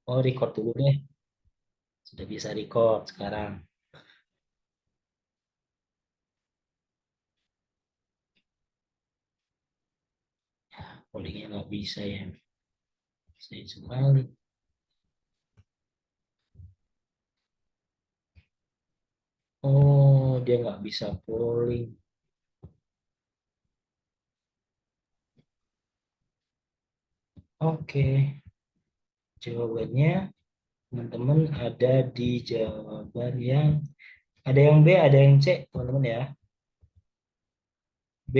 Oh, record dulu deh. Sudah bisa record sekarang. Codingnya nggak bisa ya. Saya sekali. Oh, dia nggak bisa polling. Oke, jawabannya teman-teman ada di jawaban yang ada yang B, ada yang C, teman-teman ya. B,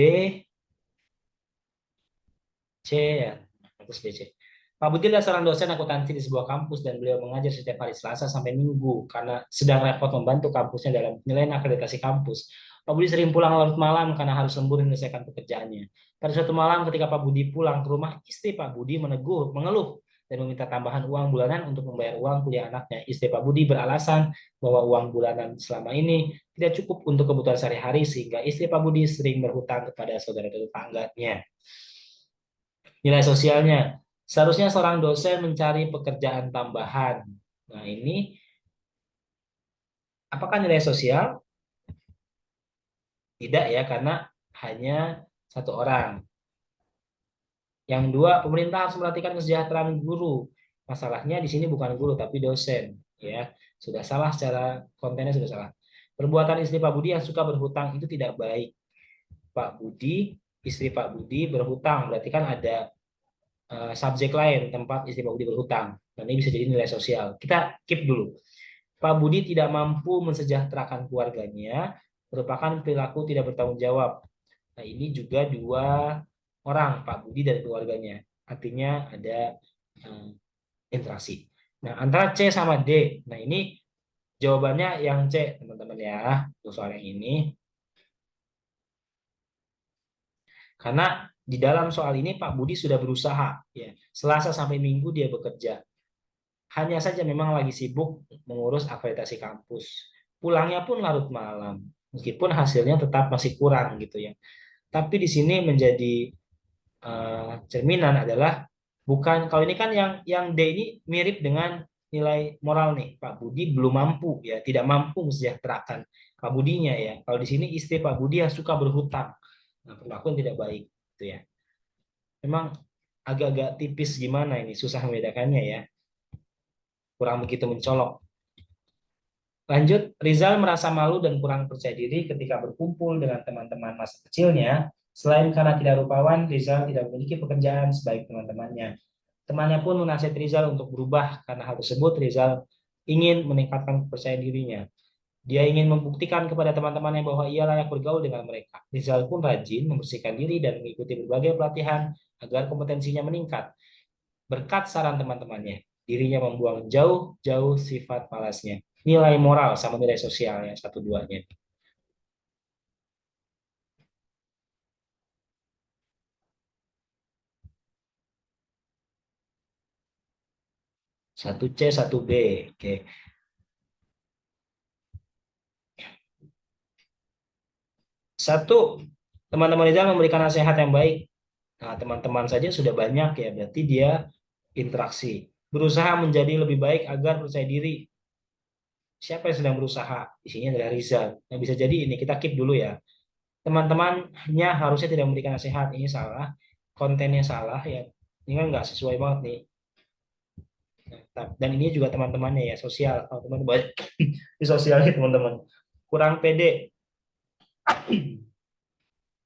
C ya. Terus B, C. Pak Budi adalah seorang dosen akuntansi di sebuah kampus dan beliau mengajar setiap hari Selasa sampai Minggu karena sedang repot membantu kampusnya dalam penilaian akreditasi kampus. Pak Budi sering pulang larut malam karena harus lembur menyelesaikan pekerjaannya. Pada suatu malam ketika Pak Budi pulang ke rumah, istri Pak Budi mengeluh dan meminta tambahan uang bulanan untuk membayar uang kuliah anaknya. Istri Pak Budi beralasan bahwa uang bulanan selama ini tidak cukup untuk kebutuhan sehari-hari sehingga istri Pak Budi sering berhutang kepada saudara tetangganya. Nilai sosialnya. Seharusnya seorang dosen mencari pekerjaan tambahan. Nah, ini apakah nilai sosial? Tidak ya, karena hanya satu orang. Yang dua, pemerintah harus memperhatikan kesejahteraan guru. Masalahnya di sini bukan guru tapi dosen, ya. Sudah salah secara kontennya sudah salah. Perbuatan istri Pak Budi yang suka berhutang itu tidak baik. Pak Budi, istri Pak Budi berhutang, berarti kan ada subjek lain tempat istri Pak Budi berhutang. Dan ini bisa jadi nilai sosial. Kita keep dulu. Pak Budi tidak mampu mensejahterakan keluarganya, merupakan perilaku tidak bertanggung jawab. Nah, ini juga dua orang, Pak Budi dan keluarganya. Artinya ada eh, interaksi. Nah, antara C sama D. Nah, ini jawabannya yang C, teman-teman ya, untuk soal yang ini. Karena di dalam soal ini Pak Budi sudah berusaha, ya. Selasa sampai Minggu dia bekerja. Hanya saja memang lagi sibuk mengurus akreditasi kampus. Pulangnya pun larut malam, meskipun hasilnya tetap masih kurang gitu ya. Tapi di sini menjadi cerminan adalah bukan kalau ini kan yang D ini mirip dengan nilai moral nih. Pak Budi belum mampu ya, tidak mampu mensejahterakan Pak Budinya ya. Kalau di sini istri Pak Budi yang suka berhutang. Nah, perlakuan tidak baik gitu ya. Memang agak-agak tipis gimana ini, susah membedakannya ya. Kurang begitu mencolok. Lanjut, Rizal merasa malu dan kurang percaya diri ketika berkumpul dengan teman-teman masa kecilnya. Selain karena tidak rupawan, Rizal tidak memiliki pekerjaan sebaik teman-temannya. Temannya pun menasihati Rizal untuk berubah karena hal tersebut Rizal ingin meningkatkan kepercayaan dirinya. Dia ingin membuktikan kepada teman-temannya bahwa ia layak bergaul dengan mereka. Rizal pun rajin membersihkan diri dan mengikuti berbagai pelatihan agar kompetensinya meningkat. Berkat saran teman-temannya, dirinya membuang jauh-jauh sifat malasnya. Nilai moral sama nilai sosial yang satu duanya. Satu C, satu B. Oke. Satu, teman-teman Rizal memberikan nasihat yang baik. Nah, teman-teman saja sudah banyak ya, berarti dia interaksi. Berusaha menjadi lebih baik agar percaya diri. Siapa yang sedang berusaha? Di sini adalah Rizal. Nah, bisa jadi ini kita keep dulu ya. Teman-temannya harusnya tidak memberikan nasihat. Ini salah. Kontennya salah ya. Ini kan nggak sesuai banget nih. Dan ini juga teman-temannya ya, sosial. Kalau teman banyak di sosial nih teman-teman. Kurang pede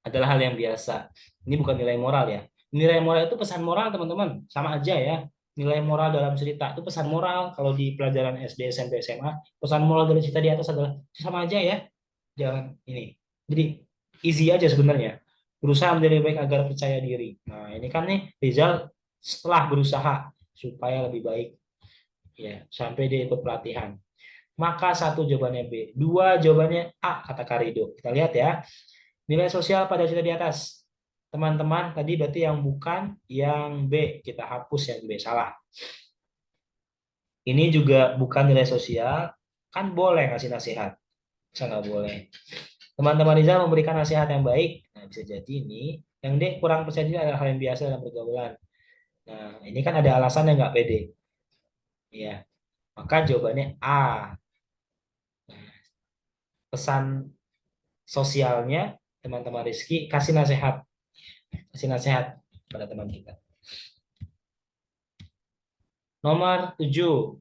adalah hal yang biasa. Ini bukan nilai moral ya. Nilai moral itu pesan moral teman-teman. Sama aja ya. Nilai moral dalam cerita itu pesan moral. Kalau di pelajaran SD, SMP, SMA, pesan moral dari cerita di atas adalah sama aja ya. Jangan ini. Jadi easy aja sebenarnya. Berusaha menjadi baik agar percaya diri. Nah, ini kan nih Rizal setelah berusaha supaya lebih baik ya sampai dia ikut pelatihan. Maka satu jawabannya B, dua jawabannya A kata Karido. Kita lihat ya. Nilai sosial pada cerita di atas. Teman-teman, tadi berarti yang bukan, yang B. Kita hapus yang B, salah. Ini juga bukan nilai sosial, kan boleh ngasih nasihat. Bisa nggak boleh. Teman-teman Rizal memberikan nasihat yang baik. Nah, bisa jadi ini. Yang D kurang percaya diri adalah hal yang biasa dalam pergaulan. Nah, ini kan ada alasan yang nggak pede. Ya, maka jawabannya A. Pesan sosialnya teman-teman Rizky, kasih nasihat pada teman kita. Nomor 7,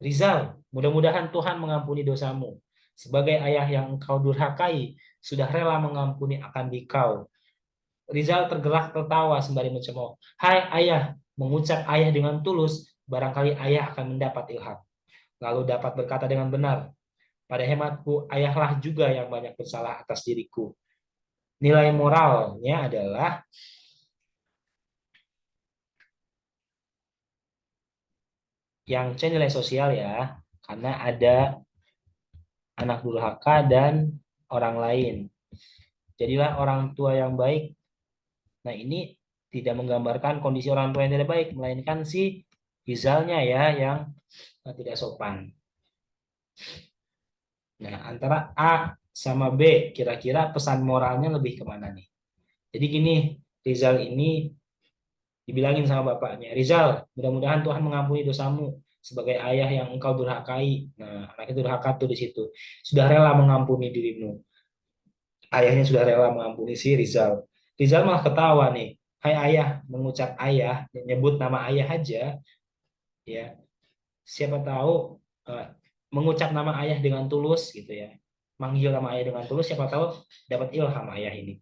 Rizal, mudah-mudahan Tuhan mengampuni dosamu. Sebagai ayah yang engkau durhakai, sudah rela mengampuni akan dikau. Rizal tergelak tertawa sembari mencemooh. Hai ayah, mengucap ayah dengan tulus, barangkali ayah akan mendapat ilham. Lalu dapat berkata dengan benar, pada hematku, ayahlah juga yang banyak bersalah atas diriku. Nilai moralnya adalah yang C nilai sosial ya, karena ada anak durhaka dan orang lain. Jadilah orang tua yang baik. Nah ini tidak menggambarkan kondisi orang tua yang tidak baik, melainkan si Rizalnya ya yang tidak sopan. Nah antara A sama B, kira-kira pesan moralnya lebih kemana nih? Jadi gini, Rizal ini dibilangin sama bapaknya, Rizal, mudah-mudahan Tuhan mengampuni dosamu sebagai ayah yang engkau durhakai. Nah, anaknya durhaka tuh di situ. Sudah rela mengampuni dirimu. Ayahnya sudah rela mengampuni si Rizal. Rizal malah ketawa nih. Hai ayah, mengucap ayah, nyebut nama ayah aja, ya. Siapa tahu eh, mengucap nama ayah dengan tulus gitu ya. Manggil nama ayah dengan tulus, siapa tahu dapat ilham ayah ini.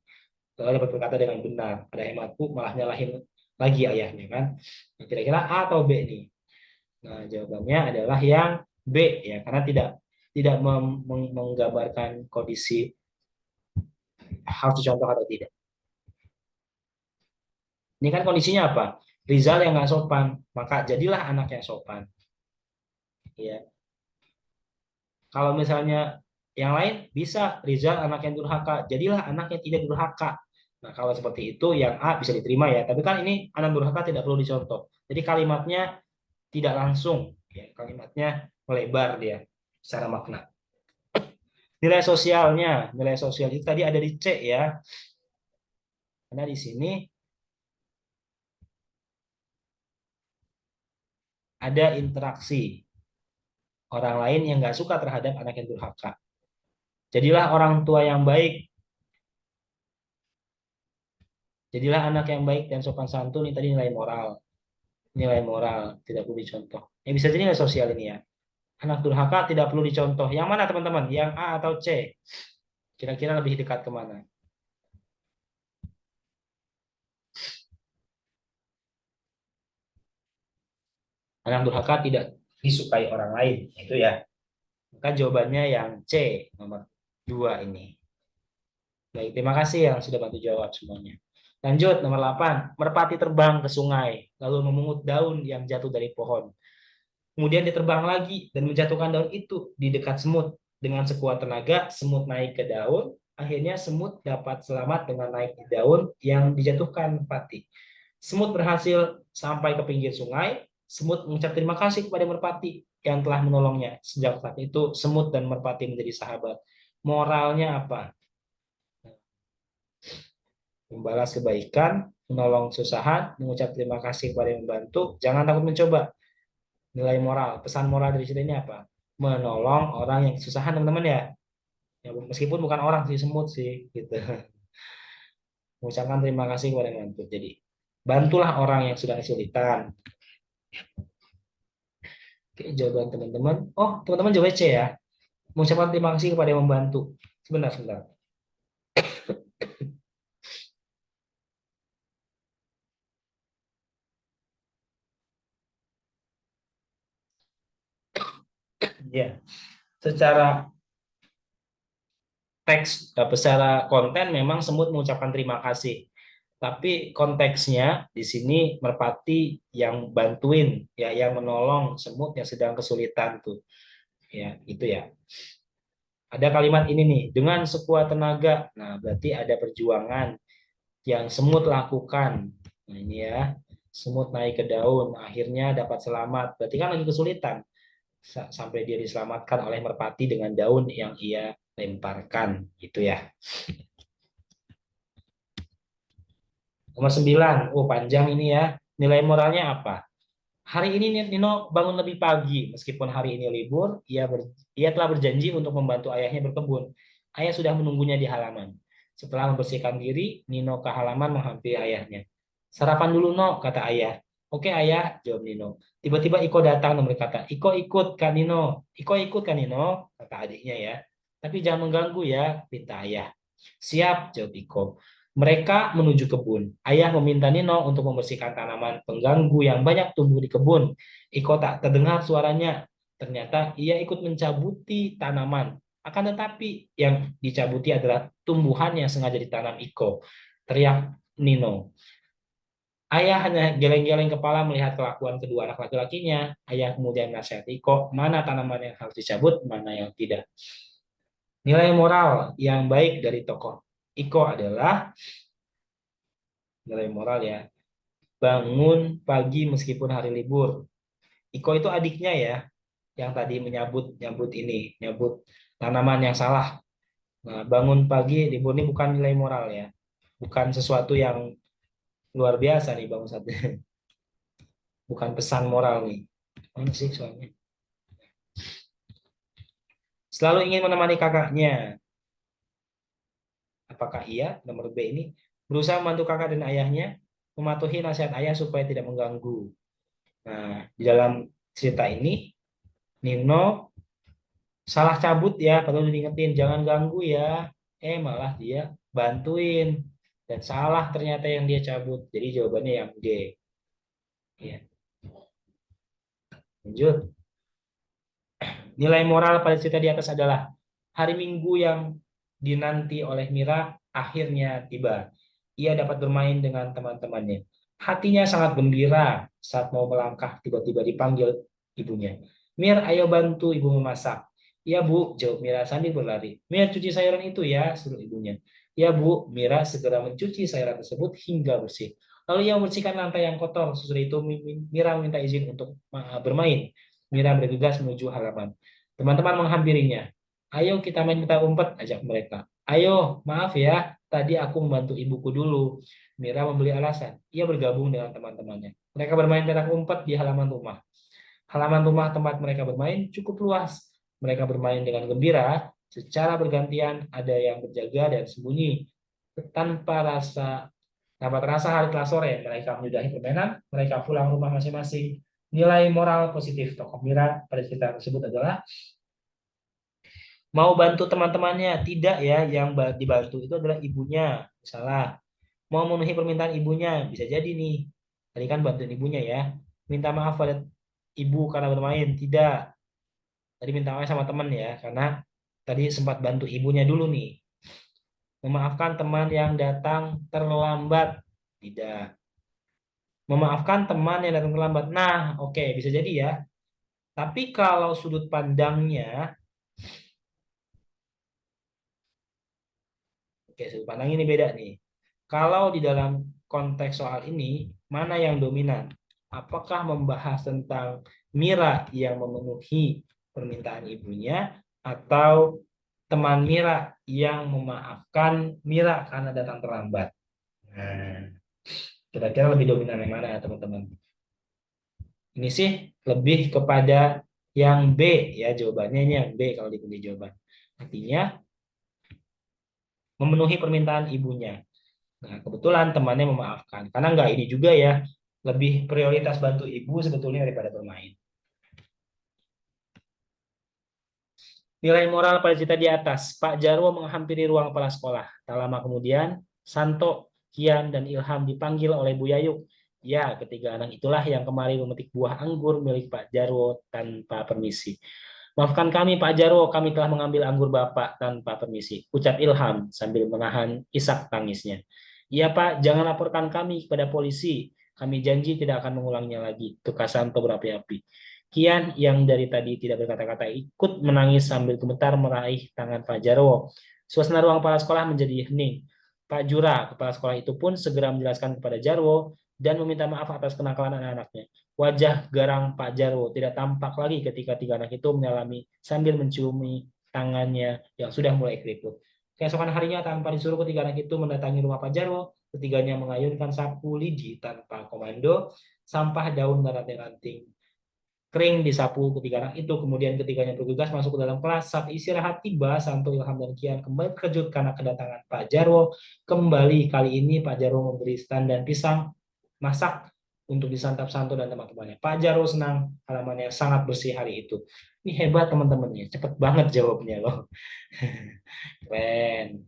Kalau dapat berkata dengan benar, ada hematku malah nyalahin lagi ayahnya kan. Nah, kira-kira A atau B nih? Nah, jawabannya adalah yang B ya, karena tidak tidak menggambarkan kondisi harus dicontoh atau tidak. Ini kan kondisinya apa? Rizal yang nggak sopan, maka jadilah anak yang sopan. Ya, kalau misalnya yang lain bisa Rizal anak yang durhaka, jadilah anak yang tidak durhaka. Nah, kalau seperti itu yang A bisa diterima ya. Tapi kan ini anak durhaka tidak perlu dicontoh. Jadi kalimatnya tidak langsung, ya, kalimatnya melebar dia secara makna. Nilai sosial itu tadi ada di C ya. Karena di sini ada interaksi orang lain yang nggak suka terhadap anak yang durhaka. Jadilah orang tua yang baik. Jadilah anak yang baik dan sopan santun. Ini tadi nilai moral. Nilai moral tidak perlu dicontoh. Yang bisa jadi nilai sosial ini ya. Anak durhaka tidak perlu dicontoh. Yang mana teman-teman? Yang A atau C? Kira-kira lebih dekat kemana? Anak durhaka tidak disukai orang lain. Itu ya. Maka jawabannya yang C, nomor 2 ini. Baik, terima kasih yang sudah bantu jawab semuanya. Lanjut, nomor 8. Merpati terbang ke sungai, lalu memungut daun yang jatuh dari pohon. Kemudian dia terbang lagi dan menjatuhkan daun itu di dekat semut. Dengan sekuat tenaga, semut naik ke daun. Akhirnya semut dapat selamat dengan naik di daun yang dijatuhkan merpati. Semut berhasil sampai ke pinggir sungai. Semut mengucap terima kasih kepada merpati yang telah menolongnya. Sejak saat itu, semut dan merpati menjadi sahabat. Moralnya apa? Membalas kebaikan, menolong kesusahan, mengucap terima kasih kepada yang membantu, jangan takut mencoba. Nilai moral, pesan moral dari cerita ini apa? Menolong orang yang kesusahan teman-teman ya. Ya meskipun bukan orang sih, semut sih gitu. Mengucapkan terima kasih kepada yang membantu. Jadi bantulah orang yang sedang kesulitan. Oke, jawaban teman-teman. Oh, teman-teman jawab C ya. Mengucapkan terima kasih kepada yang membantu. Sebentar, sebentar. Ya, secara teks, secara konten memang semut mengucapkan terima kasih. Tapi konteksnya di sini merpati yang bantuin, ya, yang menolong semut yang sedang kesulitan tuh, ya, itu ya. Ada kalimat ini nih, dengan sekuat tenaga. Nah, berarti ada perjuangan yang semut lakukan. Nah, ini ya, semut naik ke daun, akhirnya dapat selamat. Berarti kan lagi kesulitan sampai dia diselamatkan oleh merpati dengan daun yang ia lemparkan, gitu ya. Nomor 9, oh panjang ini ya. Nilai moralnya apa? Hari ini Nino bangun lebih pagi, meskipun hari ini libur, ia telah berjanji untuk membantu ayahnya berkebun. Ayah sudah menunggunya di halaman. Setelah membersihkan diri, Nino ke halaman menghampiri ayahnya. Sarapan dulu, No, kata ayah. Oke, ayah, jawab Nino. Tiba-tiba Iko datang dan berkata, Iko ikut, Kak Nino. Iko ikut, Kak Nino, kata adiknya ya. Tapi jangan mengganggu ya, pinta ayah. Siap, jawab Iko. Mereka menuju kebun. Ayah meminta Nino untuk membersihkan tanaman pengganggu yang banyak tumbuh di kebun. Iko tak terdengar suaranya. Ternyata ia ikut mencabuti tanaman. Akan tetapi yang dicabuti adalah tumbuhan yang sengaja ditanam Iko. Teriak Nino. Ayah hanya geleng-geleng kepala melihat kelakuan kedua anak laki-lakinya. Ayah kemudian nasihati Iko, mana tanaman yang harus dicabut, mana yang tidak. Nilai moral yang baik dari tokoh Iko adalah nilai moral ya. Bangun pagi meskipun hari libur. Iko itu adiknya ya, yang tadi nyabut ini, nyabut tanaman yang salah. Nah, bangun pagi libur ini bukan nilai moral ya, bukan sesuatu yang luar biasa nih bang Ustadz. Bukan pesan moral nih. Mana sih soalnya? Selalu ingin menemani kakaknya. Apakah iya? Nomor B ini berusaha membantu kakak dan ayahnya, mematuhi nasihat ayah supaya tidak mengganggu. Nah, di dalam cerita ini Nino salah cabut ya, kalau diingetin jangan ganggu ya, malah dia bantuin dan salah ternyata yang dia cabut, jadi jawabannya yang D ya. Lanjut, nilai moral pada cerita di atas adalah hari Minggu yang dinanti oleh Mira akhirnya tiba. Ia dapat bermain dengan teman-temannya. Hatinya sangat gembira saat mau melangkah tiba-tiba dipanggil ibunya. Mir, ayo bantu ibu memasak. Ya Bu, jawab Mira sambil berlari. Mir, cuci sayuran itu ya, suruh ibunya. Ya Bu, Mira segera mencuci sayuran tersebut hingga bersih. Lalu ia membersihkan lantai yang kotor. Sesudah itu Mira meminta izin untuk bermain. Mira bergegas menuju halaman. Teman-teman menghampirinya. Ayo kita main petak umpet, ajak mereka. Ayo, maaf ya, tadi aku membantu ibuku dulu. Mira membeli alasan. Ia bergabung dengan teman-temannya. Mereka bermain petak umpet di halaman rumah. Halaman rumah tempat mereka bermain cukup luas. Mereka bermain dengan gembira, secara bergantian ada yang berjaga dan sembunyi. Tanpa terasa hari telah sore, mereka menyudahi permainan, mereka pulang rumah masing-masing. Nilai moral positif tokoh Mira pada cerita tersebut adalah mau bantu teman-temannya, tidak ya, yang dibantu itu adalah ibunya. Salah. Mau memenuhi permintaan ibunya, bisa jadi nih. Tadi kan bantuin ibunya ya. Minta maaf pada ibu karena bermain, tidak. Tadi minta maaf sama teman ya, karena tadi sempat bantu ibunya dulu nih. Memaafkan teman yang datang terlambat, tidak. Memaafkan teman yang datang terlambat. Nah, oke, bisa jadi ya. Tapi kalau sudut pandangnya, oke, sudut pandang ini beda nih. Kalau di dalam konteks soal ini, mana yang dominan? Apakah membahas tentang Mira yang memenuhi permintaan ibunya atau teman Mira yang memaafkan Mira karena datang terlambat? Nah, kira-kira lebih dominan yang mana ya teman-teman? Ini sih lebih kepada yang B ya, jawabannya ini yang B kalau dipilih jawaban. Artinya memenuhi permintaan ibunya. Nah, kebetulan temannya memaafkan. Karena nggak ini juga ya, lebih prioritas bantu ibu sebetulnya daripada bermain. Nilai moral pada cerita di atas. Pak Jarwo menghampiri ruang kepala sekolah. Tak lama kemudian, Santo, Kian, dan Ilham dipanggil oleh Bu Yayuk. Ya, ketiga anak itulah yang kemarin memetik buah anggur milik Pak Jarwo tanpa permisi. Maafkan kami Pak Jarwo, kami telah mengambil anggur Bapak tanpa permisi. Ucap Ilham sambil menahan isak tangisnya. Iya Pak, jangan laporkan kami kepada polisi. Kami janji tidak akan mengulangnya lagi. Tukar Santo berapi-api. Kian yang dari tadi tidak berkata-kata ikut menangis sambil gemetar meraih tangan Pak Jarwo. Suasana ruang kepala sekolah menjadi hening. Pak Jura, kepala sekolah itu pun segera menjelaskan kepada Jarwo dan meminta maaf atas kenakalan anak-anaknya. Wajah garang Pak Jarwo tidak tampak lagi ketika tiga anak itu menyalami sambil menciumi tangannya yang sudah mulai keriput. Keesokan harinya tanpa disuruh ketiga anak itu mendatangi rumah Pak Jarwo, ketiganya mengayunkan sapu lidi tanpa komando sampah daun dan ranting-ranting kering disapu ketiga orang itu. Kemudian ketiganya bergegas masuk ke dalam kelas. Saat istirahat tiba, Santo, Ilham, dan Kian kembali terkejut karena kedatangan Pak Jarwo. Kembali kali ini Pak Jarwo memberi stan dan pisang masak untuk disantap Santo dan teman-temannya. Pak Jarwo senang, halamannya sangat bersih hari itu. Ini hebat teman-temannya, cepet banget jawabnya loh. Keren.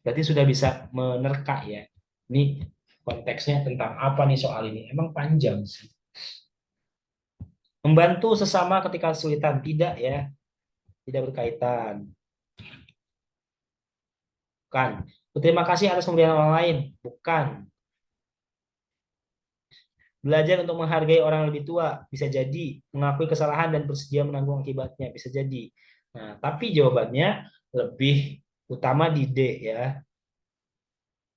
Berarti sudah bisa menerka ya. Ini konteksnya tentang apa nih soal ini? Emang panjang sih. Membantu sesama ketika kesulitan, tidak ya, tidak berkaitan. Bukan. Berterima kasih atas pemberian orang lain, bukan. Belajar untuk menghargai orang yang lebih tua, bisa jadi. Mengakui kesalahan dan bersedia menanggung akibatnya, bisa jadi. Nah, tapi jawabannya lebih utama di D ya,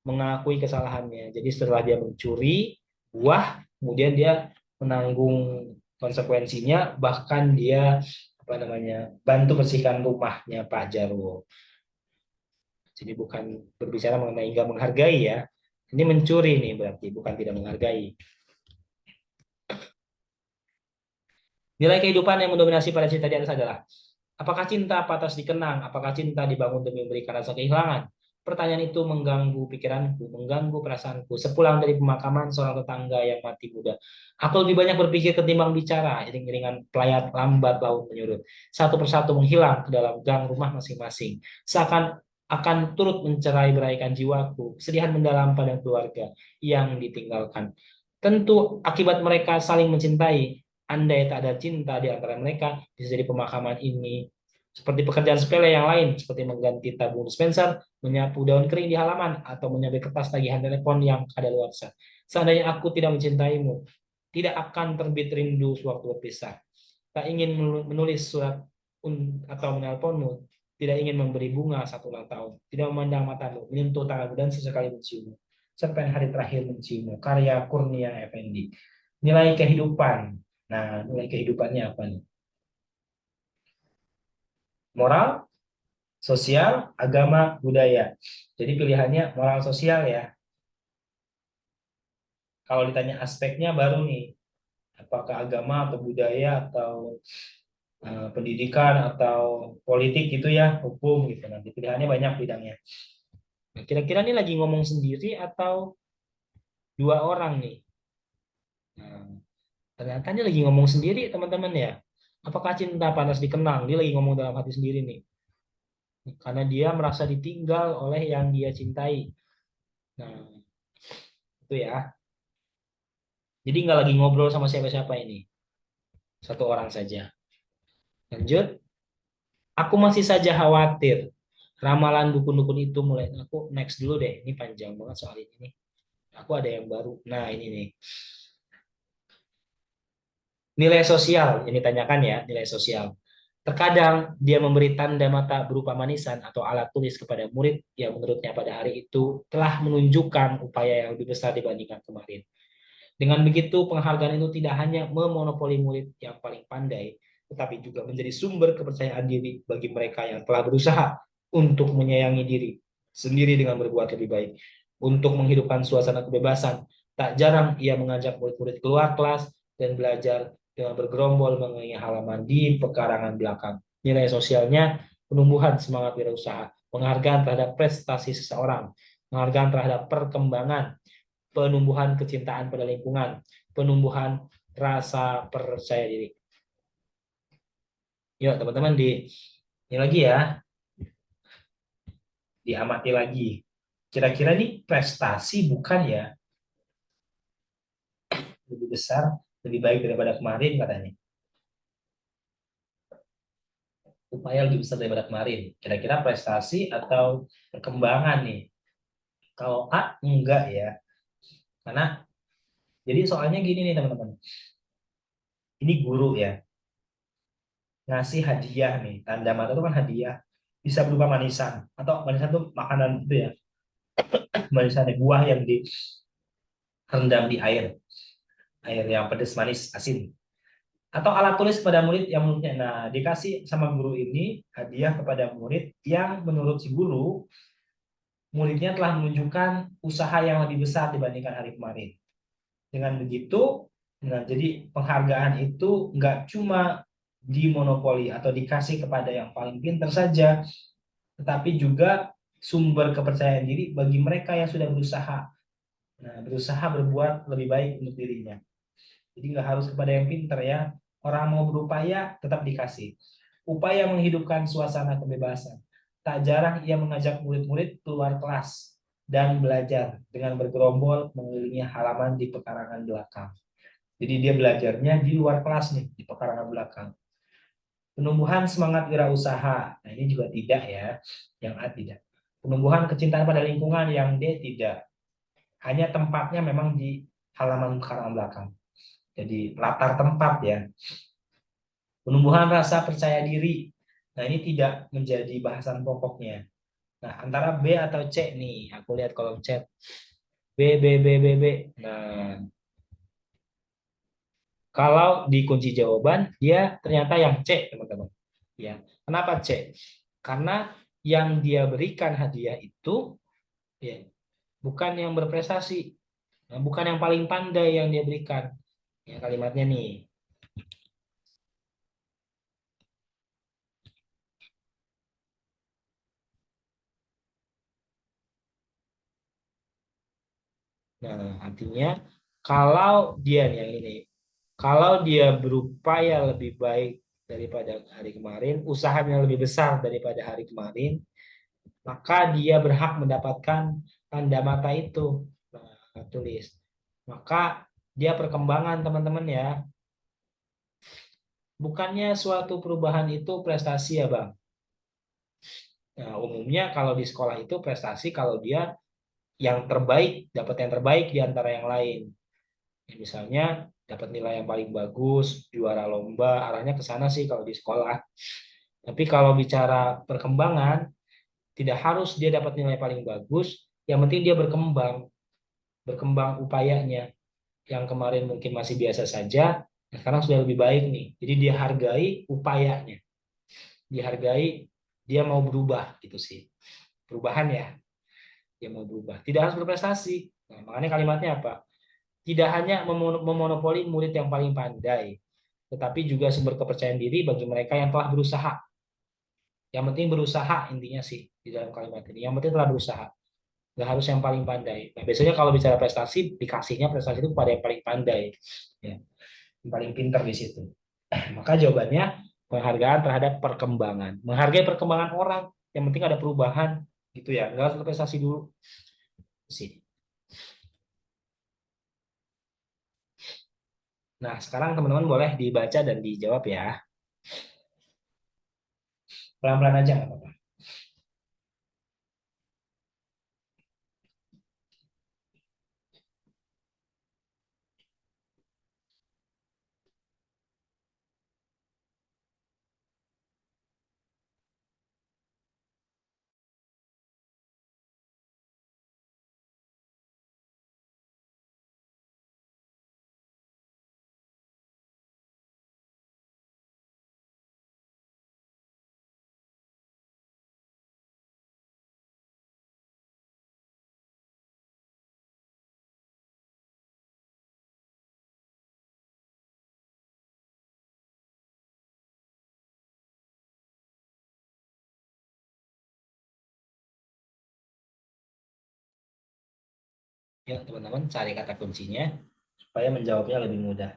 mengakui kesalahannya. Jadi setelah dia mencuri buah, kemudian dia menanggung konsekuensinya, bahkan dia apa namanya bantu bersihkan rumahnya Pak Jarwo. Jadi bukan berbicara mengenai nggak menghargai ya. Ini mencuri nih berarti, bukan tidak menghargai. Nilai kehidupan yang mendominasi pada cerita di atas adalah, apakah cinta pantas dikenang? Apakah cinta dibangun demi memberikan rasa kehilangan? Pertanyaan itu mengganggu pikiranku, mengganggu perasaanku. Sepulang dari pemakaman seorang tetangga yang mati muda, aku lebih banyak berpikir ketimbang bicara. Iring-iringan pelayat lambat laun menyurut. Satu persatu menghilang ke dalam gang rumah masing-masing. Seakan akan turut mencerai-beraikan jiwaku. Kesedihan mendalam pada keluarga yang ditinggalkan. Tentu akibat mereka saling mencintai. Andai tak ada cinta di antara mereka, bisa jadi pemakaman ini seperti pekerjaan sepele yang lain, seperti mengganti tabung dispenser, menyapu daun kering di halaman, atau menyabet kertas tagihan telepon yang kadaluarsa. Seandainya aku tidak mencintaimu, tidak akan terbit rindu sewaktu berpisah. Tak ingin menulis surat atau menelponmu, tidak ingin memberi bunga satu ulang tahun, tidak memandang matamu, menyentuh tanganmu, dan sesekali menciummu. Sampai hari terakhir menciummu. Karya Kurnia Effendi. Nilai kehidupan. Nah, nilai kehidupannya apa nih? Moral, sosial, agama, budaya. Jadi pilihannya moral sosial ya. Kalau ditanya aspeknya baru nih, apakah agama atau budaya atau pendidikan atau politik gitu ya, hukum gitu. Nanti pilihannya banyak bidangnya. Nah, kira-kira ini lagi ngomong sendiri atau dua orang nih? Nah, ternyata ini lagi ngomong sendiri teman-teman ya. Apakah cinta panas dikenang? Dia lagi ngomong dalam hati sendiri nih. Karena dia merasa ditinggal oleh yang dia cintai. Nah, itu ya. Jadi nggak lagi ngobrol sama siapa-siapa ini. Satu orang saja. Lanjut. Aku masih saja khawatir. Ramalan dukun-dukun itu mulai. Aku next dulu deh. Ini panjang banget soal ini nih. Aku ada yang baru. Nah ini nih. Nilai sosial. Yang ditanyakan ya. Nilai sosial. Terkadang dia memberi tanda mata berupa manisan atau alat tulis kepada murid yang menurutnya pada hari itu telah menunjukkan upaya yang lebih besar dibandingkan kemarin. Dengan begitu, penghargaan itu tidak hanya memonopoli murid yang paling pandai, tetapi juga menjadi sumber kepercayaan diri bagi mereka yang telah berusaha untuk menyayangi diri sendiri dengan berbuat lebih baik. Untuk menghidupkan suasana kebebasan, tak jarang ia mengajak murid-murid keluar kelas dan belajar dengan bergerombol mengelilingi halaman di pekarangan belakang. Nilai sosialnya, penumbuhan semangat wirausaha, penghargaan terhadap prestasi seseorang, penghargaan terhadap perkembangan, penumbuhan kecintaan pada lingkungan, penumbuhan rasa percaya diri. Yuk teman-teman ini lagi ya, diamati lagi. Kira-kira ini prestasi bukan ya? Lebih besar, lebih baik daripada kemarin katanya. Upaya lebih besar daripada kemarin. Kira-kira prestasi atau perkembangan nih? Kalau A enggak ya. Karena jadi soalnya gini nih teman-teman. Ini guru ya. Ngasih hadiah nih. Tanda mata itu kan hadiah. Bisa berupa manisan. Atau manisan itu makanan itu ya. Manisan buah yang direndam di air. Air yang pedas, manis, asin. Atau alat tulis kepada murid yang menurutnya. Nah, dikasih sama guru ini hadiah kepada murid yang menurut si guru, muridnya telah menunjukkan usaha yang lebih besar dibandingkan hari kemarin. Dengan begitu, Nah, jadi penghargaan itu nggak cuma dimonopoli atau dikasih kepada yang paling pintar saja, tetapi juga sumber kepercayaan diri bagi mereka yang sudah berusaha. Nah, berusaha berbuat lebih baik untuk dirinya. Jadi nggak harus kepada yang pintar ya. Orang mau berupaya tetap dikasih. Upaya menghidupkan suasana kebebasan. Tak jarang ia mengajak murid-murid keluar kelas dan belajar dengan bergerombol mengelilingi halaman di pekarangan belakang. Jadi dia belajarnya di luar kelas nih, di pekarangan belakang. Penumbuhan semangat wirausaha. Nah, ini juga tidak ya, yang A tidak. Penumbuhan kecintaan pada lingkungan yang D tidak. Hanya tempatnya memang di halaman pekarangan belakang. Jadi latar tempat ya. Penumbuhan rasa percaya diri. Nah, ini tidak menjadi bahasan pokoknya. Nah, antara B atau C nih. Aku lihat kolom chat. B, B, B, B, B. Nah, kalau di kunci jawaban, dia ternyata yang C, teman-teman. Ya, kenapa C? Karena yang dia berikan hadiah itu ya, bukan yang berprestasi, nah, bukan yang paling pandai yang dia berikan. Ya, kalimatnya nih. Nah, artinya kalau dia nih yang ini, kalau dia berupaya lebih baik daripada hari kemarin, usahanya lebih besar daripada hari kemarin, maka dia berhak mendapatkan tanda mata itu. Nah, tulis. Maka dia perkembangan teman-teman ya. Bukannya suatu perubahan itu prestasi ya Bang. Nah, umumnya kalau di sekolah itu prestasi kalau dia yang terbaik, dapat yang terbaik di antara yang lain. Ya, misalnya dapat nilai yang paling bagus, juara lomba, arahnya ke sana sih kalau di sekolah. Tapi kalau bicara perkembangan, tidak harus dia dapat nilai paling bagus, yang penting dia berkembang, berkembang upayanya. Yang kemarin mungkin masih biasa saja, nah sekarang sudah lebih baik nih. Jadi dia hargai upayanya, dihargai dia mau berubah gitu sih. Perubahan ya, dia mau berubah. Tidak harus berprestasi. Nah, makanya kalimatnya apa? Tidak hanya memonopoli murid yang paling pandai, tetapi juga sumber kepercayaan diri bagi mereka yang telah berusaha. Yang penting berusaha intinya sih di dalam kalimat ini. Yang penting telah berusaha. Nggak harus yang paling pandai. Nah, biasanya kalau bicara prestasi, dikasihnya prestasi itu kepada yang paling pandai. Ya, yang paling pintar di situ. Maka jawabannya penghargaan terhadap perkembangan. Menghargai perkembangan orang, yang penting ada perubahan gitu ya. Nggak harus prestasi dulu sih. Nah, sekarang teman-teman boleh dibaca dan dijawab ya. Pelan-pelan aja nggak apa-apa. Ya, teman-teman cari kata kuncinya supaya menjawabnya lebih mudah.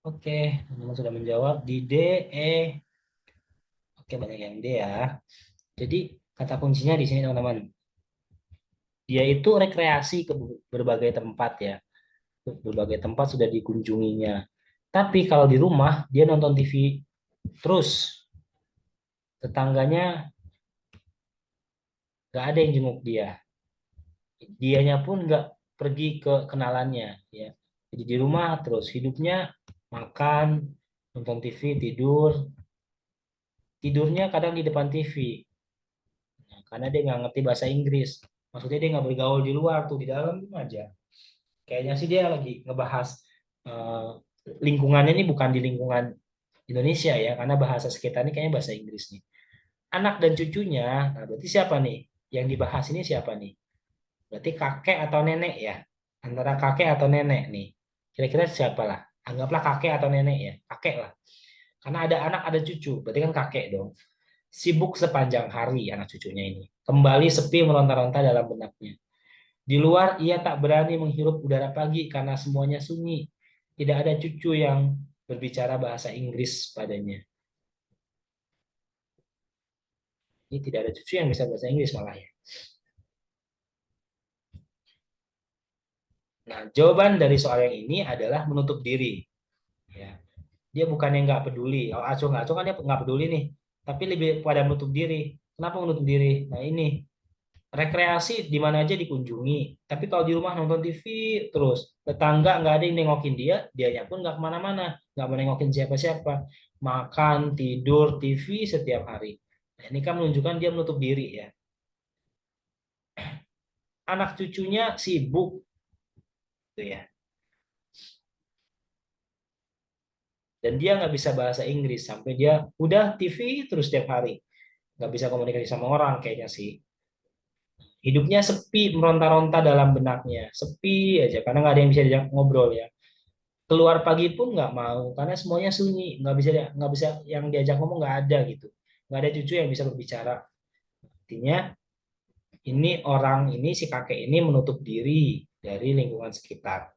Oke, teman-teman sudah menjawab di D, E. Oke, banyak yang D ya. Jadi kata kuncinya di sini teman-teman. Dia itu rekreasi ke berbagai tempat ya. Berbagai tempat sudah dikunjunginya. Tapi kalau di rumah dia nonton TV terus. Tetangganya nggak ada yang jenguk dia. Dianya pun nggak pergi ke kenalannya, ya. Jadi di rumah terus hidupnya, makan, nonton TV, tidur. Tidurnya kadang di depan TV. Nah, karena dia nggak ngerti bahasa Inggris. Maksudnya dia nggak bergaul di luar tuh, di dalam aja. Kayaknya sih dia lagi ngebahas eh, lingkungannya ini bukan di lingkungan Indonesia ya, karena bahasa sekitarnya kayaknya bahasa Inggris nih. Anak dan cucunya, nah berarti siapa nih? Yang dibahas ini siapa nih? Berarti kakek atau nenek ya? Antara kakek atau nenek nih. Kira-kira siapa lah? Anggaplah kakek atau nenek ya. Kakek lah. Karena ada anak, ada cucu. Berarti kan kakek dong. Sibuk sepanjang hari anak cucunya ini. Kembali sepi meronta-ronta dalam benaknya. Di luar ia tak berani menghirup udara pagi karena semuanya sunyi. Tidak ada cucu yang berbicara bahasa Inggris padanya. Ini tidak ada cucu yang bisa bahasa Inggris malah ya. Nah, jawaban dari soal yang ini adalah menutup diri. Ya, dia bukannya nggak peduli. Oh, Aco kan dia nggak peduli nih, tapi lebih pada menutup diri. Kenapa menutup diri? Nah ini rekreasi di mana aja dikunjungi. Tapi kalau di rumah nonton TV terus, tetangga nggak ada yang nengokin dia, dianya pun nggak kemana-mana, nggak mau nengokin siapa-siapa. Makan, tidur, TV setiap hari. Nah, ini kan menunjukkan dia menutup diri ya. Anak cucunya sibuk, gitu ya. Dan dia nggak bisa bahasa Inggris sampai dia udah TV terus setiap hari, nggak bisa komunikasi sama orang kayaknya sih. Hidupnya sepi meronta-ronta dalam benaknya, sepi aja karena nggak ada yang bisa diajak ngobrol ya. Keluar pagi pun nggak mau karena semuanya sunyi, nggak bisa yang diajak ngomong, nggak ada gitu, nggak ada cucu yang bisa berbicara. Artinya ini orang ini, si kakek ini menutup diri dari lingkungan sekitar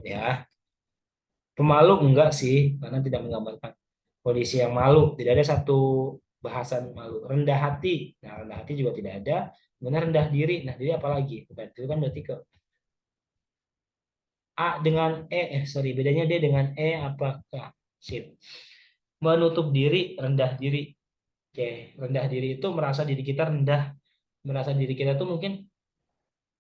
ya. Pemalu enggak sih, karena tidak menggambarkan kondisi yang malu. Tidak ada satu bahasan malu. Rendah hati. Nah, rendah hati juga tidak ada. Kemudian rendah diri. Nah, diri apa lagi? Bukan itu kan berarti ke A dengan sorry, bedanya dia dengan apa K? Sip. Menutup diri, rendah diri. Oke, rendah diri itu merasa diri kita rendah, merasa diri kita tuh mungkin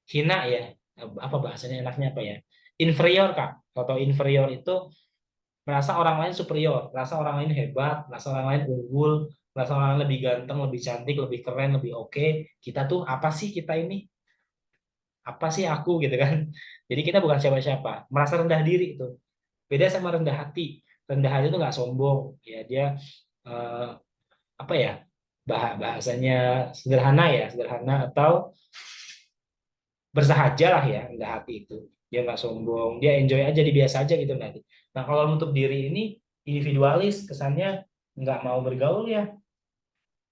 hina ya. Apa bahasanya enaknya apa ya? Inferior, Kak. Atau inferior itu merasa orang lain superior, merasa orang lain hebat, merasa orang lain unggul, merasa orang lain lebih ganteng, lebih cantik, lebih keren, lebih oke. Kita tuh apa sih kita ini? Apa sih aku gitu kan? Jadi kita bukan siapa-siapa, merasa rendah diri itu. Beda sama rendah hati. Rendah hati itu nggak sombong, ya dia eh, apa ya? Bahasanya sederhana ya, sederhana atau bersahaja lah ya rendah hati itu. Dia nggak sombong, dia enjoy aja, di biasa aja gitu nanti. Nah kalau menutup diri ini individualis, kesannya nggak mau bergaul ya,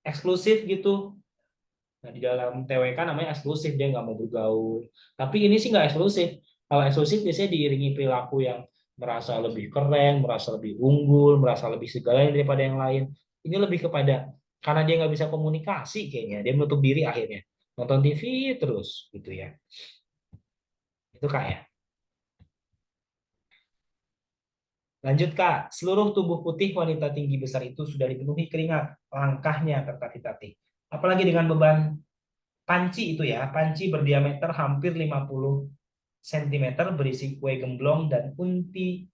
eksklusif gitu. Nah di dalam TWK namanya eksklusif, dia nggak mau bergaul. Tapi ini sih nggak eksklusif. Kalau eksklusif biasanya diiringi perilaku yang merasa lebih keren, merasa lebih unggul, merasa lebih segalanya daripada yang lain. Ini lebih kepada karena dia nggak bisa komunikasi kayaknya, dia menutup diri akhirnya. Nonton TV terus gitu ya. Itu kayak lanjut Kak, seluruh tubuh putih wanita tinggi besar itu sudah dipenuhi keringat, langkahnya tertatih-tatih. Apalagi dengan beban panci itu ya, panci berdiameter hampir 50 cm berisi kue gemblong dan unti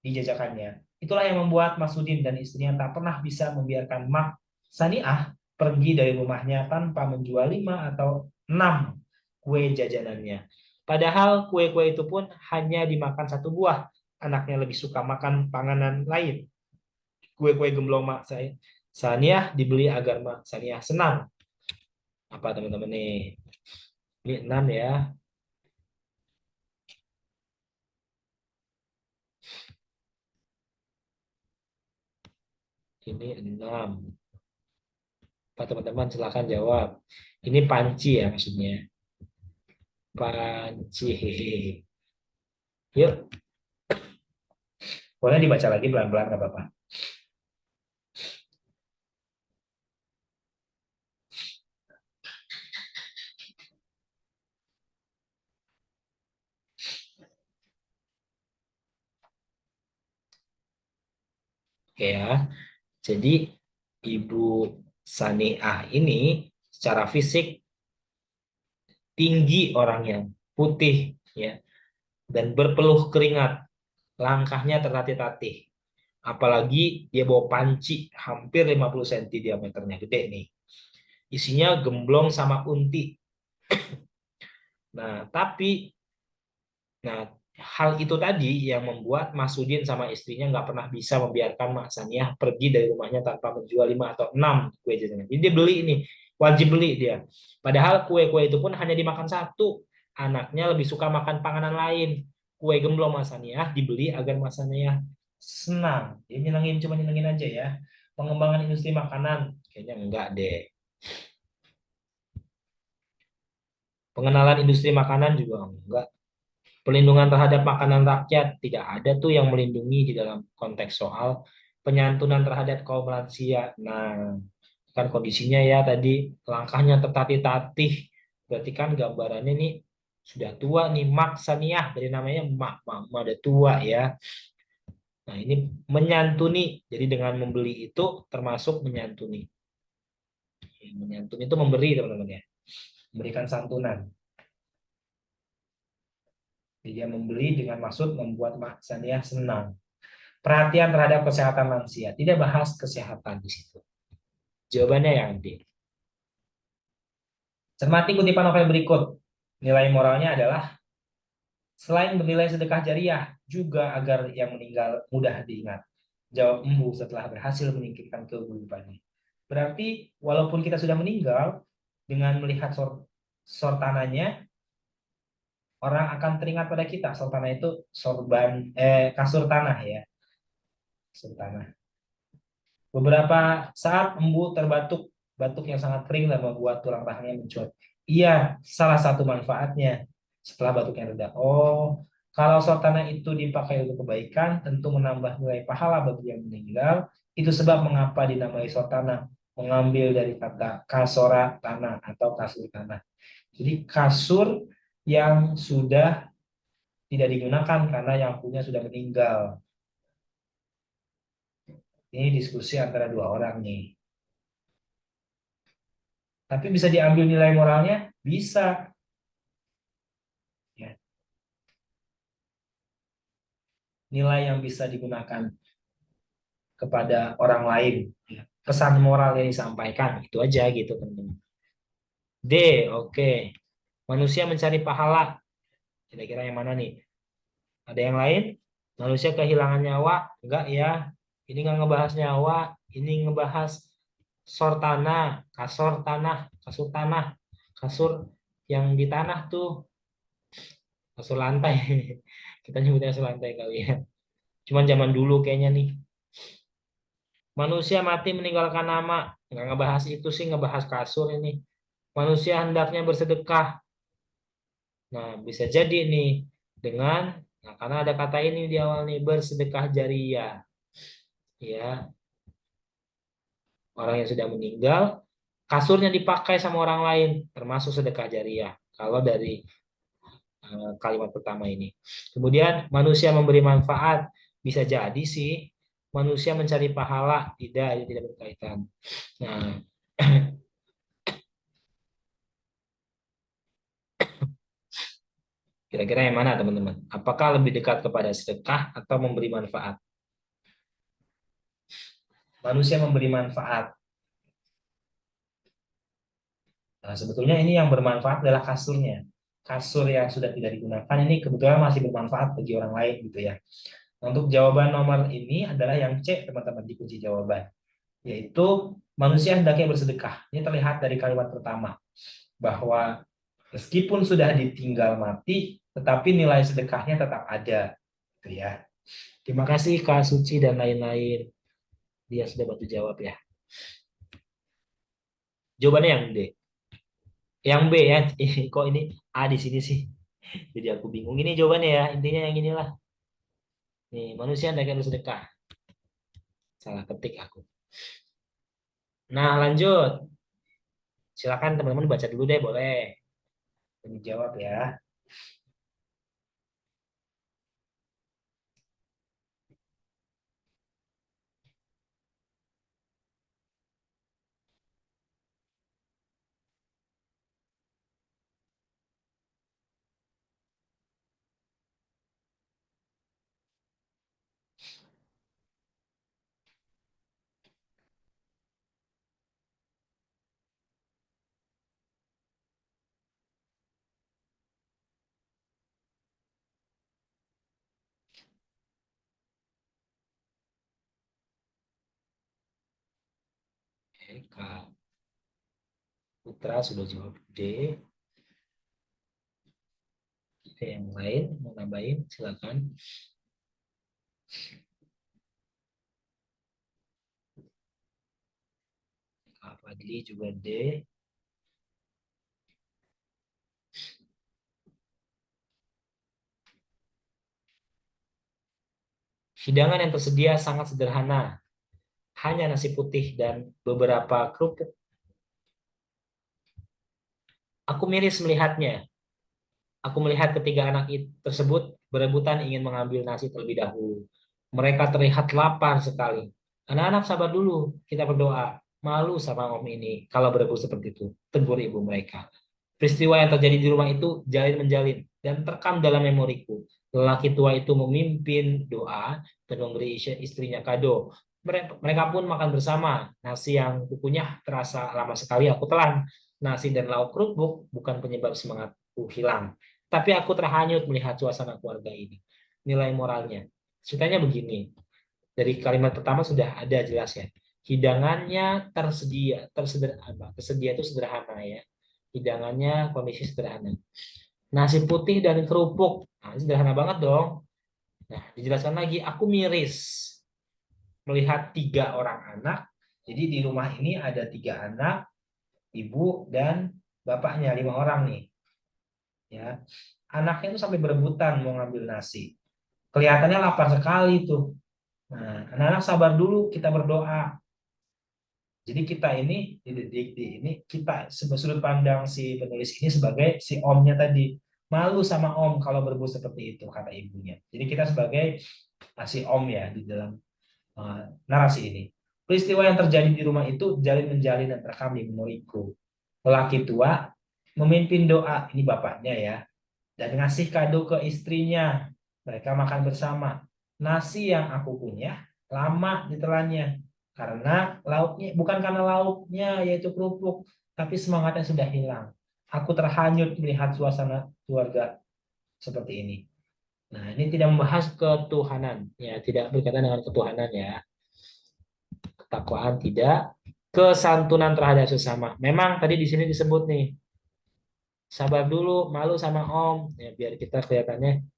di jajakannya. Itulah yang membuat Masudin dan istrinya tak pernah bisa membiarkan Mak Saniah pergi dari rumahnya tanpa menjual 5 atau 6 kue jajanannya. Padahal kue-kue itu pun hanya dimakan satu buah. Anaknya lebih suka makan panganan lain. Kue-kue gemblong Mak saya Saniah dibeli agar Mak Saniah senang. Apa teman-teman nih? Ini 6 ya. Ini 6. Pak teman-teman silahkan jawab. Ini panci ya maksudnya. Panci. Yuk, boleh dibaca lagi pelan-pelan nggak apa-apa. Oke ya. Jadi Ibu Saniah ini Secara fisik tinggi orangnya, putih ya, dan berpeluh keringat, langkahnya tertatih-tatih. Apalagi dia bawa panci hampir 50 cm diameternya, gede nih. Isinya gemblong sama unti. Nah, tapi nah hal itu tadi yang membuat Mas Udin sama istrinya nggak pernah bisa membiarkan Mak Saniah pergi dari rumahnya tanpa menjual 5 atau 6 kue jajanan. Jadi dia beli ini, wajib beli dia. Padahal kue-kue itu pun hanya dimakan satu. Anaknya lebih suka makan panganan lain. Kue gemblong Mas Saniah dibeli agar Mas Saniah senang. Dia nyenengin, cuma nyenengin aja ya. Pengembangan industri makanan, kayaknya enggak deh. Pengenalan industri makanan juga enggak. Pelindungan terhadap makanan rakyat tidak ada tuh yang melindungi di dalam konteks soal penyantunan terhadap kaum lansia. Nah, kan kondisinya ya tadi langkahnya tertatih-tatih. Berarti kan gambarannya nih sudah tua nih, maksa nih ya dari namanya mak udah tua ya. Nah, ini menyantuni. Jadi dengan membeli itu termasuk menyantuni. Menyantuni itu memberi teman-teman ya. Memberikan santunan. Jadi dia membeli dengan maksud membuat Mak Saniah senang. Perhatian terhadap kesehatan lansia. Tidak bahas kesehatan di situ. Jawabannya yang D. Cermati kutipan novel berikut. Nilai moralnya adalah selain bernilai sedekah jariah, juga agar yang meninggal mudah diingat. Jawab Embu setelah berhasil menyingkirkan keguyupannya. Berarti walaupun kita sudah meninggal, dengan melihat sortananya, orang akan teringat pada kita. Sortana itu kasur tanah ya. Kasur tanah. Beberapa saat Embu terbatuk, batuk yang sangat kering dan membuat tulang rahangnya mencuat. Iya, salah satu manfaatnya setelah batuknya reda. Oh, kalau sortana itu dipakai untuk kebaikan, tentu menambah nilai pahala bagi yang meninggal. Itu sebab mengapa dinamai sortana, mengambil dari kata kasora tanah atau kasur tanah. Jadi kasur yang sudah tidak digunakan karena yang punya sudah meninggal. Ini diskusi antara dua orang nih. Tapi bisa diambil nilai moralnya? Bisa. Ya. Nilai yang bisa digunakan kepada orang lain. Ya. Pesan moral yang disampaikan. Itu aja gitu teman-teman. D, oke. Manusia mencari pahala. Kira-kira yang mana nih? Ada yang lain? Manusia kehilangan nyawa? Enggak ya. Ini nggak ngebahas nyawa. Ini ngebahas sortana, kasur tanah, kasur yang di tanah tuh, kasur lantai. Kita nyebutnya kasur lantai kali ya. Cuman zaman dulu kayaknya nih. Manusia mati meninggalkan nama. Nggak ngebahas itu sih, ngebahas kasur ini. Manusia hendaknya bersedekah. Nah, bisa jadi nih dengan, nah karena ada kata ini di awal nih, bersedekah jariah. Ya, orang yang sudah meninggal, kasurnya dipakai sama orang lain, termasuk sedekah jariah. Kalau dari kalimat pertama ini. Kemudian manusia memberi manfaat, bisa jadi sih manusia mencari pahala, tidak, itu tidak berkaitan. Nah, kira-kira yang mana teman-teman? Apakah lebih dekat kepada sedekah atau memberi manfaat? Manusia memberi manfaat. Nah, sebetulnya ini yang bermanfaat adalah kasurnya. Kasur yang sudah tidak digunakan ini kebetulan masih bermanfaat bagi orang lain gitu ya. Untuk jawaban nomor ini adalah yang C, teman-teman, di kunci jawaban. Yaitu manusia hendaknya bersedekah. Ini terlihat dari kalimat pertama. Bahwa meskipun sudah ditinggal mati, tetapi nilai sedekahnya tetap ada. Gitu ya. Terima kasih Kak Suci dan lain-lain. Dia sudah bantu jawab ya. Jawabannya yang D. Yang B ya. Kok ini A di sini sih? Jadi aku bingung. Ini jawabannya ya. Intinya yang inilah. Nih, manusia hendaknya bersedekah. Salah ketik aku. Nah, lanjut. Silakan teman-teman baca dulu deh, boleh. Dijawab ya. Kak Putra sudah jawab D. Yang lain mau nambahin silakan. Kak Fadli juga D. Hidangan yang tersedia sangat sederhana, hanya nasi putih dan beberapa kerupuk. Aku miris melihatnya. Aku melihat ketiga anak tersebut berebutan ingin mengambil nasi terlebih dahulu. Mereka terlihat lapar sekali. Anak-anak sabar dulu, kita berdoa. Malu sama om ini kalau berebut seperti itu, tegur ibu mereka. Peristiwa yang terjadi di rumah itu jalin menjalin dan terekam dalam memoriku. Lelaki tua itu memimpin doa dan memberi istrinya kado. Mereka pun makan bersama. Nasi yang kukunyah terasa lama sekali aku telan. Nasi dan lauk kerupuk bukan penyebab semangatku hilang. Tapi aku terhanyut melihat suasana keluarga ini. Nilai moralnya. Ceritanya begini. Dari kalimat pertama sudah ada jelas ya. Hidangannya tersedia itu sederhana ya. Hidangannya kondisi sederhana. Nasi putih dan kerupuk. Nah, sederhana banget dong. Nah, dijelaskan lagi, aku miris melihat tiga orang anak. Jadi di rumah ini ada tiga anak, ibu dan bapaknya, 5 orang nih. Ya, anaknya itu sampai berebutan mau ngambil nasi. Kelihatannya lapar sekali tuh. Nah, anak-anak sabar dulu, kita berdoa. Jadi kita ini ini kita sudut pandang si penulis ini sebagai si omnya tadi, malu sama om kalau berbuat seperti itu kata ibunya. Jadi kita sebagai si om ya di dalam narasi ini. Peristiwa yang terjadi di rumah itu jalin menjalin dan terekam di memoriku. Lelaki tua memimpin doa, ini bapaknya ya, dan ngasih kado ke istrinya. Mereka makan bersama. Nasi yang aku punya lama ditelannya karena lauknya bukan karena lauknya yaitu kerupuk, tapi semangatnya sudah hilang. Aku terhanyut melihat suasana keluarga seperti ini. Nah, ini tidak membahas ketuhanan, ya, tidak berkaitan dengan ketuhanan ya. Ketakwaan tidak, kesantunan terhadap sesama. Memang tadi di sini disebut nih, sabar dulu, malu sama om, ya biar kita kelihatannya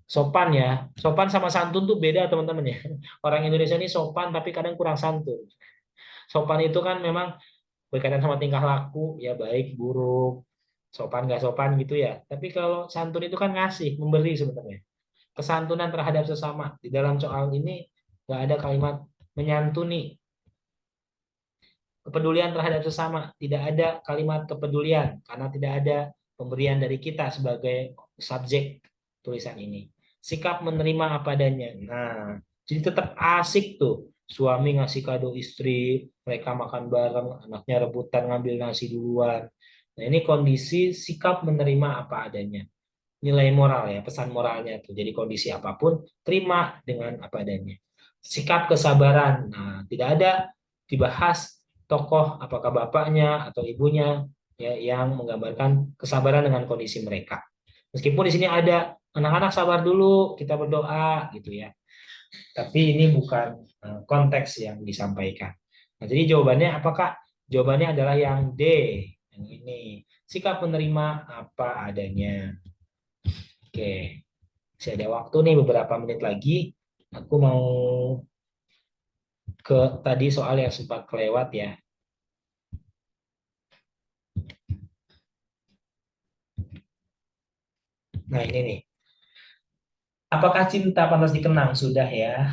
sopan ya. Sopan sama santun tuh beda teman-teman ya. Orang Indonesia ini sopan tapi kadang kurang santun. Sopan itu kan memang berkaitan sama tingkah laku, ya baik, buruk, sopan nggak sopan gitu ya. Tapi kalau santun itu kan ngasih, memberi sebenarnya. Kesantunan terhadap sesama. Di dalam soal ini nggak ada kalimat menyantuni. Kepedulian terhadap sesama. Tidak ada kalimat kepedulian karena tidak ada pemberian dari kita sebagai subjek tulisan ini. Sikap menerima apa adanya. Nah, jadi tetap asik tuh. Suami ngasih kado istri, mereka makan bareng, anaknya rebutan ngambil nasi duluan. Nah, ini kondisi sikap menerima apa adanya. Nilai moral ya, pesan moralnya tuh. Jadi kondisi apapun, terima dengan apa adanya. Sikap kesabaran. Nah, tidak ada dibahas tokoh apakah bapaknya atau ibunya ya yang menggambarkan kesabaran dengan kondisi mereka. Meskipun di sini ada anak-anak sabar dulu, kita berdoa gitu ya. Tapi ini bukan konteks yang disampaikan. Nah, jadi jawabannya apakah? Jawabannya adalah yang D, yang ini. Sikap menerima apa adanya. Oke, masih ada waktu nih beberapa menit lagi. Aku mau ke tadi soal yang sempat kelewat ya. Nah, ini nih. Apakah cinta pantas dikenang? Sudah ya.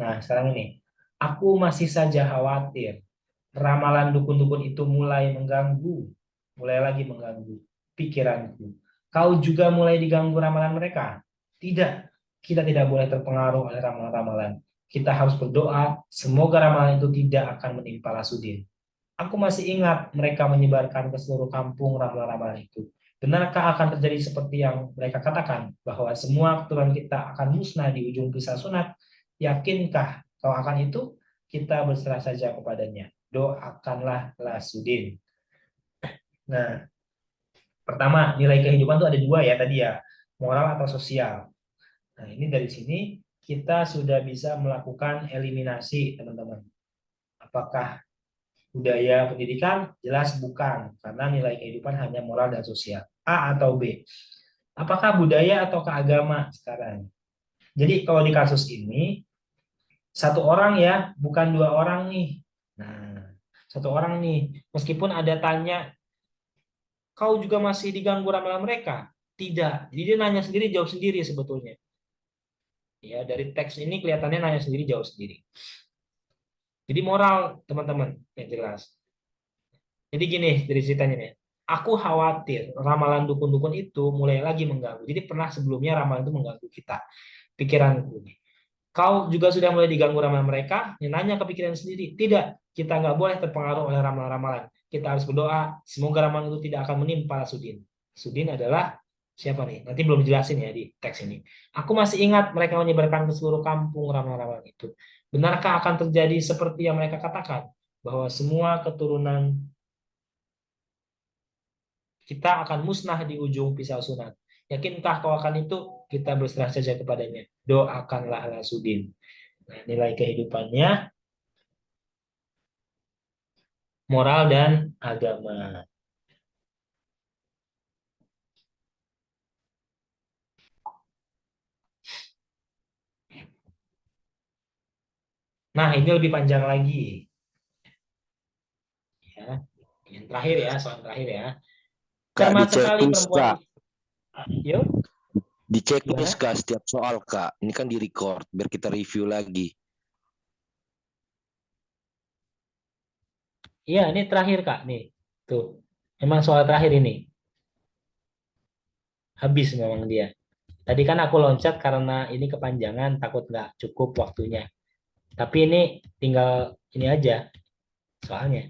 Nah, sekarang ini. Aku masih saja khawatir. Ramalan dukun-dukun itu mulai mengganggu. Mulai lagi mengganggu pikiranku. Kau juga mulai diganggu ramalan mereka? Tidak. Kita tidak boleh terpengaruh oleh ramalan-ramalan. Kita harus berdoa. Semoga ramalan itu tidak akan menimpa Lasudin. Aku masih ingat mereka menyebarkan ke seluruh kampung ramalan-ramalan itu. Benarkah akan terjadi seperti yang mereka katakan, bahwa semua keturunan kita akan musnah di ujung pisau sunat? Yakinkah kau akan itu? Kita berserah saja kepadanya. Doakanlah Lasudin. Nah, pertama, nilai kehidupan itu ada dua ya tadi ya, moral atau sosial. Nah, ini dari sini kita sudah bisa melakukan eliminasi, teman-teman. Apakah Budaya pendidikan jelas bukan, karena nilai kehidupan hanya moral dan sosial. A atau B? Apakah budaya atau keagama sekarang? Jadi kalau di kasus ini, satu orang ya, bukan dua orang nih. Nah, satu orang nih, meskipun ada tanya, kau juga masih diganggu ramalan mereka? Tidak. Jadi dia nanya sendiri, jawab sendiri sebetulnya. Ya, dari teks ini kelihatannya nanya sendiri, jawab sendiri. Jadi moral, teman-teman, yang jelas. Jadi gini dari ceritanya nih. Aku khawatir ramalan dukun-dukun itu mulai lagi mengganggu. Jadi pernah sebelumnya ramalan itu mengganggu kita. Pikiranku nih. Kau juga sudah mulai diganggu ramalan mereka, ya nanya ke pikiran sendiri. Tidak, kita nggak boleh terpengaruh oleh ramalan-ramalan. Kita harus berdoa, semoga ramalan itu tidak akan menimpa Sudin. Sudin adalah siapa nih? Nanti belum dijelasin ya di teks ini. Aku masih ingat mereka menyebarkan ke seluruh kampung ramalan-ramalan itu. Benarkah akan terjadi seperti yang mereka katakan? Bahwa semua keturunan kita akan musnah di ujung pisau sunat. Yakinkah kau akan itu? Kita berserah saja kepadanya. Doakanlah Lasudin. Nah, nilai kehidupannya, moral dan agama. Nah, ini lebih panjang lagi. Ya. Yang terakhir ya, soal terakhir ya. Kak, di Cermat sekali checklist perempuan Kak. itu. Yuk, Di checklist gimana? Kak setiap soal Kak. Ini kan di record biar kita review lagi. Iya, ini terakhir Kak. Nih, tuh. Emang soal terakhir ini. Habis memang dia. Tadi kan aku loncat karena ini kepanjangan, takut nggak cukup waktunya. Tapi ini tinggal ini aja soalnya.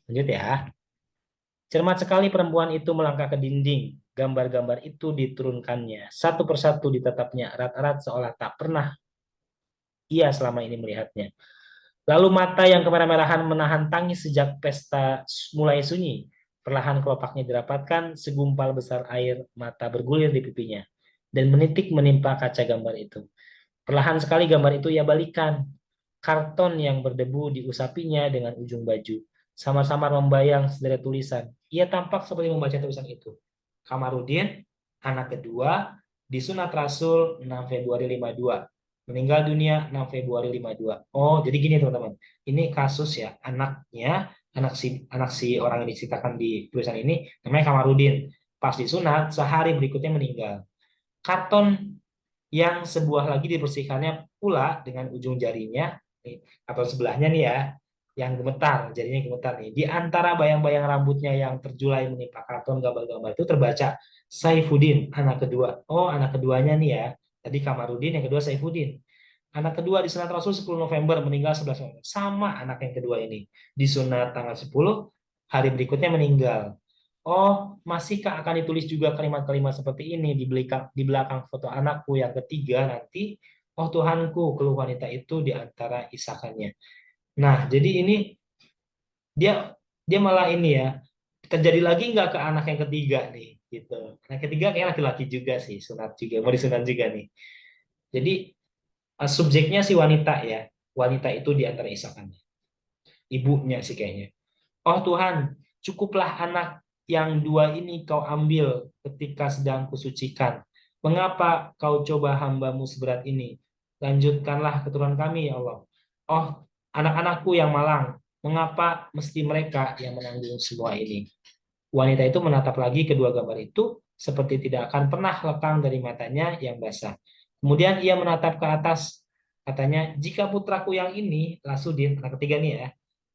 Lanjut ya. Cermat sekali perempuan itu melangkah ke dinding. Gambar-gambar itu diturunkannya. Satu persatu ditetapnya erat-erat seolah tak pernah ia selama ini melihatnya. Lalu mata yang kemerah-merahan menahan tangis sejak pesta mulai sunyi. Perlahan kelopaknya dirapatkan, segumpal besar air mata bergulir di pipinya. Dan menitik menimpa kaca gambar itu. Perlahan sekali gambar itu ia balikan. Karton yang berdebu diusapinya dengan ujung baju. Samar-samar membayang sederet tulisan. Ia tampak seperti membaca tulisan itu. Kamarudin, anak kedua, disunat Rasul 6 Februari 52. Meninggal dunia 6 Februari 52. Oh, jadi gini teman-teman. Ini kasus ya, anaknya, anak si orang yang diceritakan di tulisan ini namanya Kamarudin. Pas disunat, sehari berikutnya meninggal. Karton yang sebuah lagi dibersihkannya pula dengan ujung jarinya atau sebelahnya nih ya, yang gemetar, jarinya gemetar nih. Di antara bayang-bayang rambutnya yang terjulai menimpa karton gambar-gambar itu terbaca Saifuddin, anak kedua. Oh, anak keduanya nih ya. Tadi Kamarudin, yang kedua Saifuddin. Anak kedua disunat Rasul 10 November, meninggal 11 November. Sama anak yang kedua ini. Disunat tanggal 10, hari berikutnya meninggal. Oh, masihkah akan ditulis juga kalimat-kalimat seperti ini di belakang foto anakku yang ketiga nanti? Oh Tuhanku, keluh wanita itu di antara isakannya. Nah, jadi ini dia dia malah ini ya, terjadi lagi nggak ke anak yang ketiga nih, gitu. Anak ketiga kayak laki-laki juga sih, sunat juga, mau disunat juga nih. Jadi subjeknya si wanita ya, wanita itu di antara isakannya, ibunya sih kayaknya. Oh Tuhan, cukuplah anak yang dua ini kau ambil ketika sedang kusucikan. Mengapa kau coba hambamu seberat ini? Lanjutkanlah keturunan kami, ya Allah. Oh, anak-anakku yang malang, mengapa mesti mereka yang menanggung semua ini? Wanita itu menatap lagi kedua gambar itu seperti tidak akan pernah lekang dari matanya yang basah. Kemudian ia menatap ke atas, katanya, jika putraku yang ini, Lasudin, anak ketiga nih ya,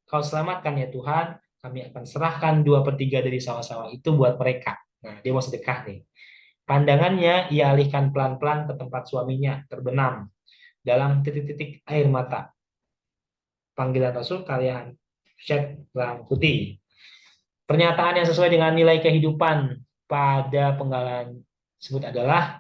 kau selamatkan ya Tuhan, kami akan serahkan 2/3 dari sawah-sawah itu buat mereka. Nah, dia mau sedekah nih. Pandangannya ia alihkan pelan-pelan ke tempat suaminya terbenam dalam titik-titik air mata. Panggilan Rasul karya Syed Putih. Pernyataan yang sesuai dengan nilai kehidupan pada penggalan tersebut adalah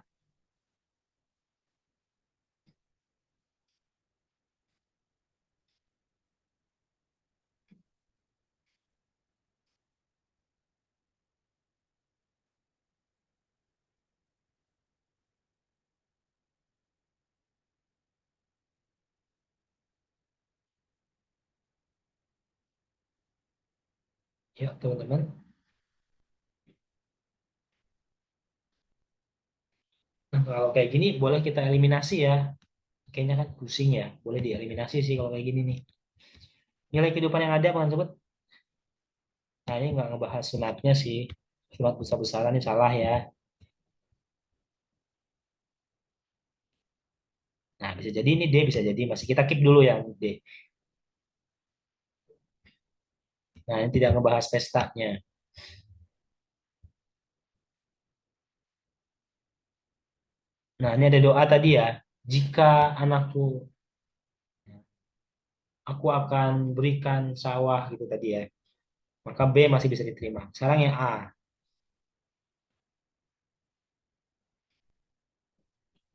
Ya, teman-teman. Nah, kalau kayak gini boleh kita eliminasi ya. Kayaknya kan pusing ya. Boleh dieliminasi sih kalau kayak gini nih. Nilai kehidupan yang ada, Bang Sebut. Nah, ini nggak ngebahas sunatnya sih. Sunat besar-besaran ini salah ya. Nah, bisa jadi ini D, bisa jadi masih kita keep dulu yang D. Nah, ini tidak ngebahas pestanya. Nah, ini ada doa tadi ya. Jika anakku, aku akan berikan sawah gitu tadi ya. Maka B masih bisa diterima. Sekarang yang A.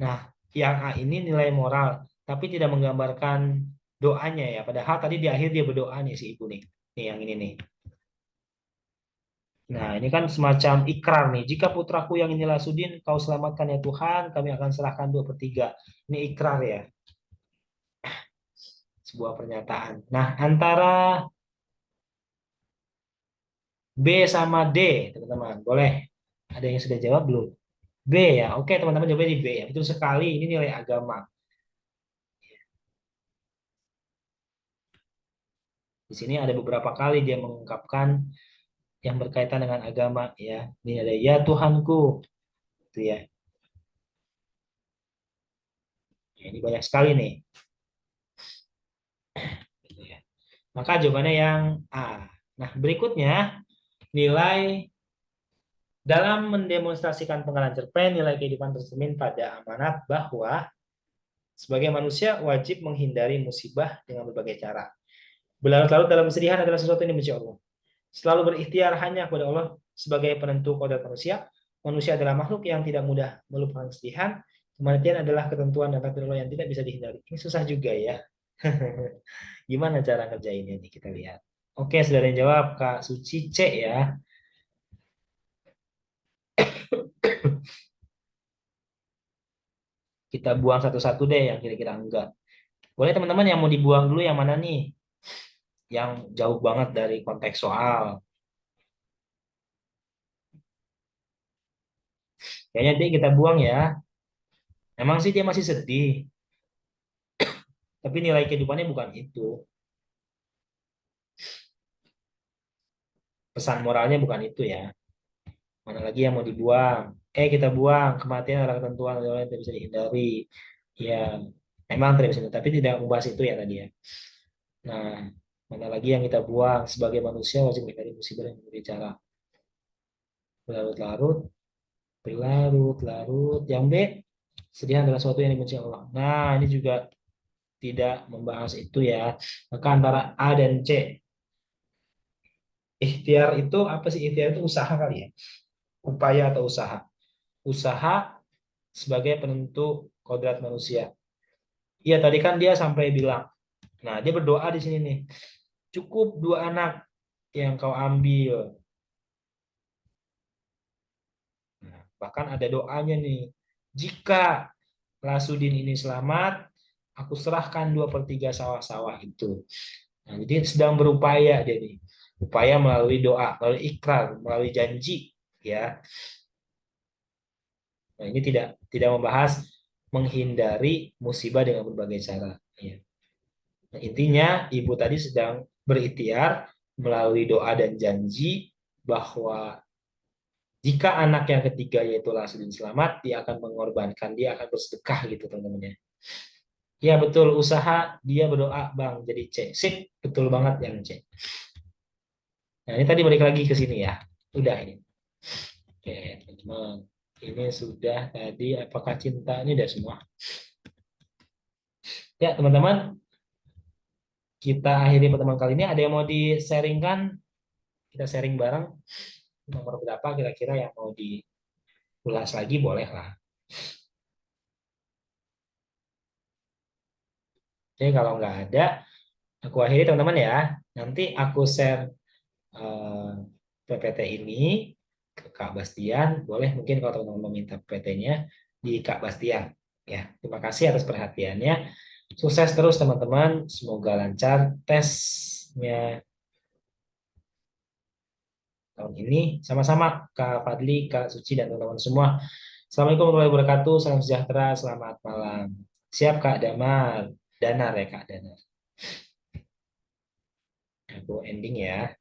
Nah, yang A ini nilai moral, tapi tidak menggambarkan doanya ya. Padahal tadi di akhir dia berdoa nih si ibu nih. Nih yang ini nih. Nah, ini kan semacam ikrar nih. Jika putraku yang inilah sudin, kau selamatkan ya Tuhan, kami akan serahkan 2/3. Ini ikrar ya, sebuah pernyataan. Nah, antara B sama D, teman-teman. Boleh. Ada yang sudah jawab belum? B ya. Oke, teman-teman jawabnya di B ya. Betul sekali, ini nilai agama. Di sini ada beberapa kali dia mengungkapkan yang berkaitan dengan agama ya. Ini ada ya Tuhanku, itu ya. Ya, ini banyak sekali nih. Gitu ya. Maka jawabannya yang A. Nah, berikutnya nilai dalam mendemonstrasikan penggalan cerpen, nilai kehidupan tercermin pada amanat bahwa sebagai manusia wajib menghindari musibah dengan berbagai cara. Berlarut-larut dalam kesedihan adalah sesuatu yang dibenci Allah. Selalu berikhtiar hanya kepada Allah sebagai penentu kodrat manusia. Manusia adalah makhluk yang tidak mudah melupakan kesedihan. Kematian adalah ketentuan dan takdir Allah yang tidak bisa dihindari. Ini susah juga ya. Gimana cara ngerjainnya nih kita lihat. Oke, sudah ada yang jawab Kak Suci C ya. Kita buang satu-satu deh yang kira-kira enggak. Boleh teman-teman yang mau dibuang dulu yang mana nih? Yang jauh banget dari konteks soal. Kayaknya dia kita buang ya. Emang sih dia masih sedih, tapi nilai kehidupannya bukan itu. Pesan moralnya bukan itu ya. Mana lagi yang mau dibuang? Kita buang. Kematian adalah ketentuan yang tidak bisa dihindari. Ya, memang tidak bisa, tapi tidak membahas itu ya tadi ya. Nah, mana lagi yang kita buang? Sebagai manusia wajib menghindari musibah dan berbicara. Berlarut-larut, berlarut-larut. Yang B, sedih adalah sesuatu yang dibenci Allah. Nah, ini juga tidak membahas itu ya. Maka antara A dan C. Ikhtiar itu apa sih? Ikhtiar itu usaha kali ya. Upaya atau usaha. Usaha sebagai penentu kodrat manusia. Iya, tadi kan dia sampai bilang. Nah, dia berdoa di sini nih. Cukup 2 anak yang kau ambil. Nah, bahkan ada doanya nih. Jika Lasudin ini selamat, aku serahkan 2/3 sawah-sawah itu. Nah, jadi sedang berupaya dia nih. Upaya melalui doa, melalui ikrar, melalui janji. Ya, nah, ini tidak membahas menghindari musibah dengan berbagai cara. Ya. Nah, intinya ibu tadi sedang berikhtiar melalui doa dan janji bahwa jika anak yang ketiga yaitu Lasudin selamat, dia akan mengorbankan, dia akan bersedekah gitu teman-teman ya. Ya betul, usaha dia berdoa Bang, jadi C. Sip, betul banget yang C. Nah ini tadi balik lagi ke sini ya. Udah ini. Oke teman-teman. Ini sudah tadi apakah cinta ini udah semua. Ya teman-teman, kita akhiri pertemuan kali ini. Ada yang mau di-sharingkan? Kita sharing bareng. Nomor berapa kira-kira yang mau diulas lagi boleh lah. Oke kalau nggak ada, aku akhiri teman-teman ya. Nanti aku share eh, PPT ini ke Kak Bastian. Boleh mungkin kalau teman-teman meminta PPT-nya di Kak Bastian. Ya, terima kasih atas perhatiannya. Sukses terus teman-teman. Semoga lancar tesnya. tahun ini. Sama-sama Kak Fadli, Kak Suci, dan teman-teman semua. Assalamualaikum warahmatullahi wabarakatuh. Salam sejahtera. Selamat malam. Siap Kak Damar. Danar ya Kak Danar. Aku ending ya.